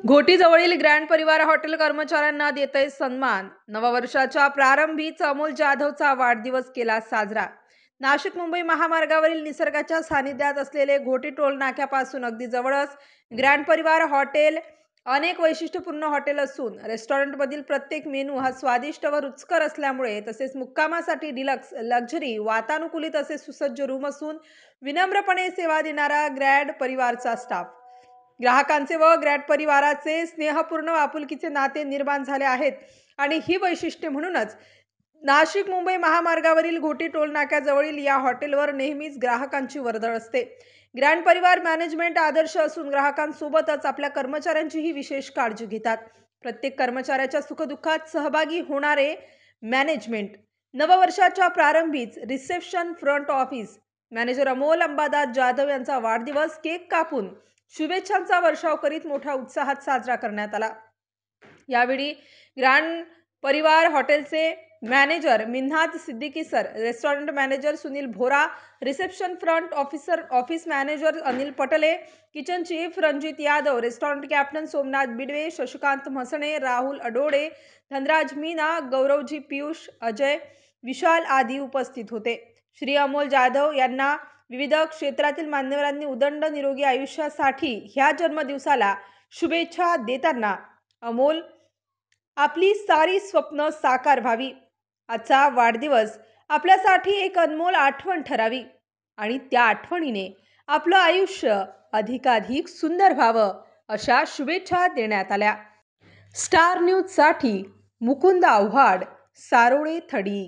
घोटीजवळील grand परिवार hotel कर्मचाऱ्यांना देतंय सन्मान. नववर्षाच्या प्रारंभीच अमोल जाधवचा वाढदिवस केला साजरा. नाशिक मुंबई महामार्गावरील निसर्गाच्या सानिध्यात असलेले घोटी टोल नाक्यापासून अगदी जवळच ग्रँड परिवार हॉटेल अनेक वैशिष्ट्यपूर्ण हॉटेल असून रेस्टॉरंटमधील प्रत्येक मेनू हा स्वादिष्ट व रुचकर असल्यामुळे तसेच मुक्कामासाठी डिलक्स लक्झरी वातानुकूलित असे सुसज्ज रूम असून विनम्रपणे सेवा देणारा ग्रँड परिवारचा स्टाफ. ग्राहकांचे व ग्रँड परिवाराचे स्नेहपूर्ण आपुलकीचे नाते निर्माण झाले आहेत आणि ही वैशिष्ट्ये म्हणूनच नाशिक मुंबई महामार्गावरील घोटी टोल नाक्याजवळील या हॉटेलवर नेहमीच ग्राहकांची वर्दळ असते. ग्रँड परिवार मॅनेजमेंट आदर्श असून ग्राहकांसोबतच आपल्या कर्मचाऱ्यांचीही विशेष काळजी घेतात. प्रत्येक कर्मचाऱ्याच्या सुखदुःखात सहभागी होणारे मॅनेजमेंट. नववर्षाच्या प्रारंभीच reception front office manager Amol Ambadas Jadhav यांचा वाढदिवस केक कापून शुभेच्छांचा वर्षाव करीत मोठ्या उत्साहात साजरा करण्यात आला. यावेळी ग्रँड परिवार हॉटेलचे manager Minhaj Siddiqui sir, restaurant manager Sunil Bhora, reception front office manager Anil Patle, kitchen chief Ranjit Yadav, restaurant captain Somnath Bidwe, Shashikant Mhasane, Rahul Adode, Dhanraj Meena, Gauravji Piyush, Ajay Vishal आदी उपस्थित होते. श्री अमोल जाधव यांना विविध क्षेत्रातील मान्यवरांनी उदंड निरोगी आयुष्यासाठी ह्या जन्मदिवसाला शुभेच्छा देताना अमोल आपली सारी स्वप्न साकार व्हावी, आजचा वाढदिवस आपल्यासाठी एक अनमोल आठवण ठरावी आणि त्या आठवणीने आपलं आयुष्य अधिकाधिक सुंदर व्हावं अशा शुभेच्छा देण्यात आल्या. स्टार न्यूजसाठी मुकुंद आव्हाड, सारोळे थडी.